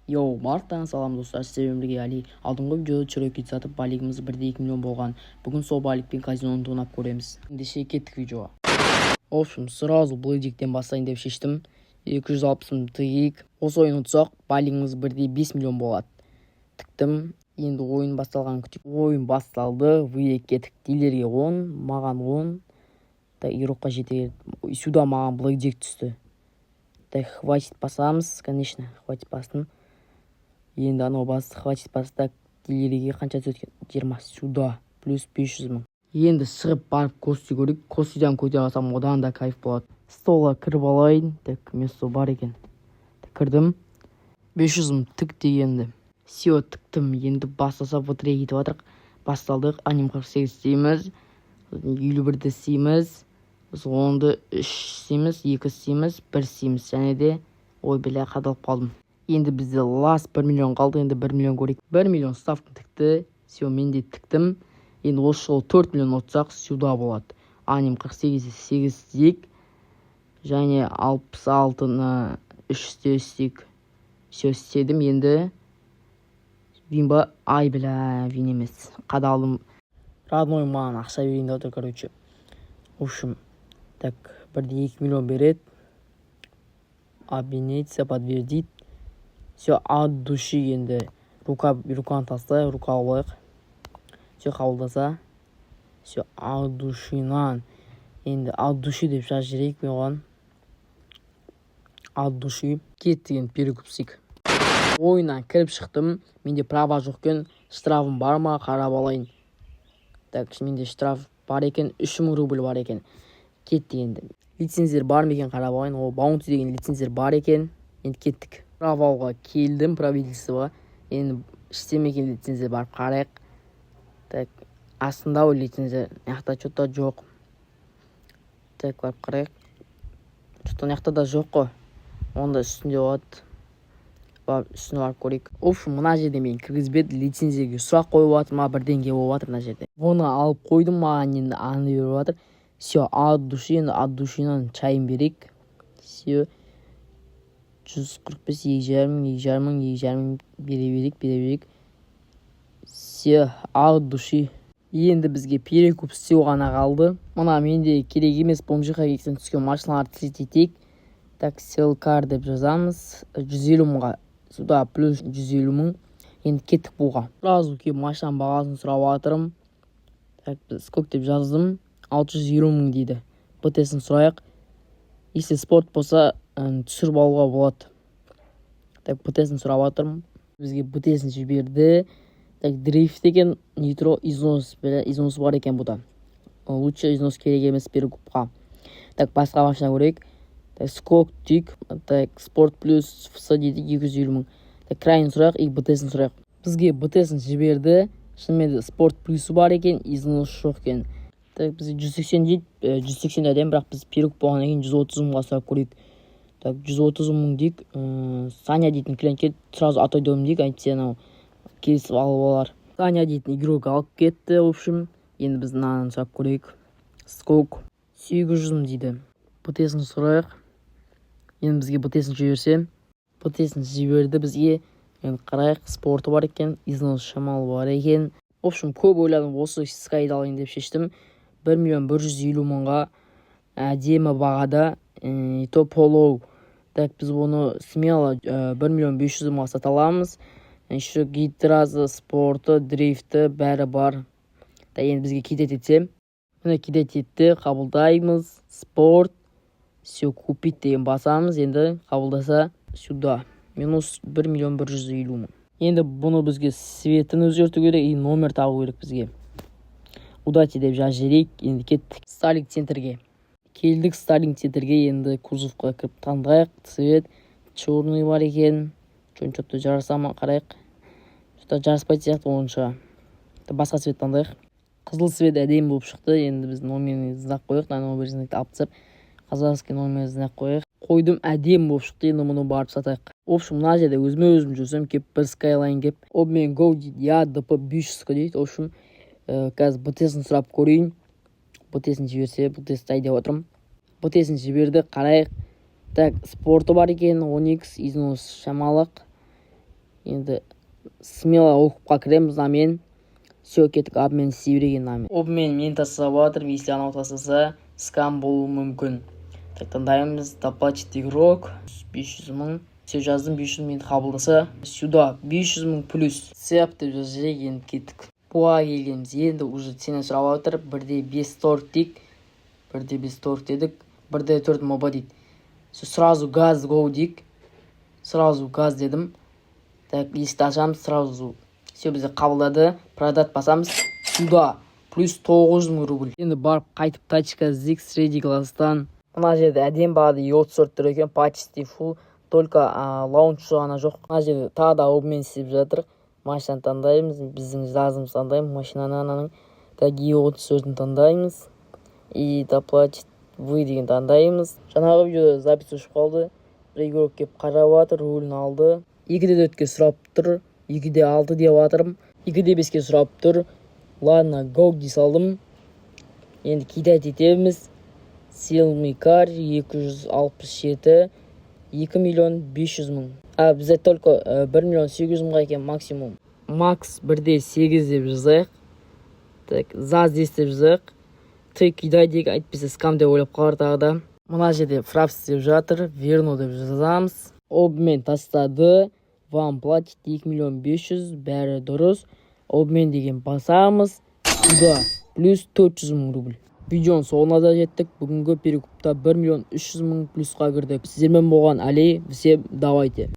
Марттан салам достар, сіздермен бірге Али. Алдыңғы видеода чүрекет сатып байлығымыз 1,2 миллион болған. Бүгін сол байлықпен казиноны тонап көреміз. Ендеше кеттік видеоға. Сразу блэкджектен бастайын деп шештім. 260 мың тігейік. Осы ойын ұтсақ, байлығымыз 1,5 миллион болады. Тіктім. Енді ойын басталған күтік. Ойын басталды. Виек кеттік. Дилерге 10, маған 10. Игрокқа жетер. Сюда маған блэкджек түсті. Хватит басамыз, конечно, хватит бастым. Енді анау басты хватит басты. Дилерге қанша түскен? 20 сюда плюс 500 мың. Енді шығып барып Кости көрейік. Костиден көте алсам одан да кайф болады. Столға кіріп алайын. Мен стол бар екен. Кірдім. 500 мың тік дегенді. Все тіктім. Енді бастаса ватырия кетіп жатырық. Басталдық. Аним 48 істейміз. 51-ді істейміз. 10-ды 3 істейміз. 2 істейміз. 1 істейміз. Және де ой біле қадалып қалдым. Енді бізде лас 1 миллион қалды. Енді 1 миллион көрейік. 1 миллион ставкын тікті. Все, мен де тіктім. Енді осы жолы 4 миллион отсақ сюда болады. Аним 48-де 8 істейік. Және 66-ны 3-те істейік. Все істедім. Енді винба ай біля вин емес. Қадалдым. Родной маған ақша берейін де отыр, короче. В общем, так, 1,2 миллион берет. Обменяться, подтвердить. Все, от души енді руканы тастай, рука алайық. Все, қабылдаса. Все, от душинан. Енді от души деп жазып жіберейік мен оған. От души. Кеттіген перекупсик. Ойынан кіріп шықтым. Менде права жоқ екен. Штрафым бар ма? Қарап алайын. Так, менде штраф бар екен. 3000 рубль бар екен. Кетті енді. Лицензер бар ма екен қарап алайын. Ол баунти деген лицензер бар екен. Енді кеттік. Правалға келдім, правительствоға. Енді істемеген лицензер барып қарайық. Так, астында ол лицензер. Яқта что-то жоқ. Так, барып қарайық. Что-то яқта да жоқ қой. Онда үстінде болады. Үстіне барып көрейік. Мына жерде мен кіргізбеді, лицензияға сұрақ қойып жатыр ма, бірдеңе болып жатыр мына жерде. Оны алып қойдым, маған енді аны беріп жатыр. Все, от души, енді от душинан чайын берейік. Все, 145, 2,5 мың бере берейік. Все, от души. Енді бізге перекуп істеу ғана қалды. Мына менде керек емес бомжиға кексен түскен машиналарды тететейік. Так, селкар деп жазамыз. 150 мыңға. Сюда плюс 150 мың. Енді кеттік бұға. Сразу кеп машинаның бағасын сұрап жатырмын. Так, сколько деп жаздым. 620 мың дейді. БТСін сұрайық. Если спорт болса, түсіріп алуға болады. Так, БТСін сұрап жатырмын. Бізге БТСін жіберді. Так, дрифт деген нитро износ бар екен бұда. Лучше износ керек емес перекупқа. Так, басқа машина көрейік. Так, скок тик. Так, спорт плюс фса дейді 250 мың. Так, крайын сұрайық и БТСін сұрайық. Бізге БТСін жіберді. Шынымен спорт плюсы бар екен, износ жоқ екен. Так, бізге 180 дейді. 180 әдем, бірақ біз перекуп болғаннан кейін 130 мыңға сұрап көрейік. Так, 130 мың дейік. Саня дейтін клиент келді. Сразу отойдем дейік. Айтсе анау келісіп алып алар. Саня дейтін игрок алып кетті. В общем, енді біз мынаны сұрап көрейік. Скок 800 мың дейді. БТСін сұрайық. Енді бізге БТСін жіберсе. БТСін жіберді бізге. Енді қарайық, спорты бар екен. Износ шамалы бар екен. В общем, көп ойладым. Осы скайды алайын деп шештім. 1 миллион 150 мыңға әдемі бағада. То полоу. Так, біз оны смело 1 миллион 500 мыңға сата аламыз. Еще гитразы, спорты, дрифті бәрі бар. Енді бізге кедет етсе. Міне кедет етті, қабылдаймыз. Спорт. Все, купить деген басамыз. Енді қабылдаса сюда. Минус 1 миллион 150 мың. Енді бұны бізге светін өзгерту керек и номер тағу керек бізге. Удачи деп жазып жіберейік. Енді кеттік Starlink центрге. Келдік Starlink центрге, енді кузовқа кіріп таңдайық. Цвет черный бар екен. Что-то жараса ма қарайық. Что-то жараспайды сияқты онша. Басқа цвет таңдайық. Қызыл цвет әдемі болып шықты. Енді біз номерін знак қойық. Номер знакты алып тастап, қазақтың номер знак қойық. Қойдым, әдемі болып шықты. Енді мұны барып сатайық. В общем, мына жерде өзім жүрсем, кеп бір Skyline кеп. Обмен go дейді. Я ДП 500 дейді. В общем, қазір БТСін сұрап көрейін. БТСін жіберсе, БТСті ай деп отырмын. БТСін жіберді, қарайық. Так, спорты бар екен, 10x, износ шамалық. Енді смело оқыпқа кіреміз. Амен. Все, кеттік. Обмен істей берген. Амен. Обмен мен тастап жатырмын. Если анау тастаса, скам болуы мүмкін. Так, таңдаймыз. Доплатить игрок. 500 мың. Все жаздым. 500 мың қабылдаса. Сюда 500 мың плюс. Сеп деп жазайық. Енді кеттік. Буа келгеніміз. Енді уже сені сұрап отыр. 1/5 торт дейік. 1/5 торт дедік. 1/4 моба дейді. Сразу газ гоу дейік. Сразу газ дедім. Так, есікті ашамыз. Сразу все бізде қабылдады. Продат басамыз. Сюда плюс 900 мың рубль. Енді барып қайтып тачка іздейік среди класстан. Мына жерде әдем бағады йод сорт тұр екен. Почти full. Только лаунч ғана жоқ. Мына жерде тағы да обмен істеп жатыр. Машинаны таңдаймыз. Біздің жазымыз таңдаймыз. Машинаны ананың. Каги 34-ін таңдаймыз. И доплатить вы деген таңдаймыз. Жаңағы видеода запись ұшып қалды. Бір игрок кеп қарап жатыр. Рулін алды. 2/4-ке сұрап тұр. 2/6 деп жатырмын. 2/5-ке сұрап тұр. Ладно, go дей салдым. Енді кидать етеміз. Xiaomi Car 267 2.500 мың. Бізде только 1.800 мыңға екен максимум. Макс 1/8 деп жазайық. Так, заз деп жазайық. Ты кидай дейік, айтпесе скам деп ойлап қалар тағы да. Мына жерде фрапс деп жатыр. Верно деп жазамыз. Обмен тастады. Вам платить 2.500.000. Бәрі дұрыс. Обмен деген басамыз. Сюда плюс 400 мың рубль. Видеоның соңына да жеттік. Бүгінгі перекупта 1.300.000 плюсқа кірдік. Сіздермен болған Али. Всем давайте.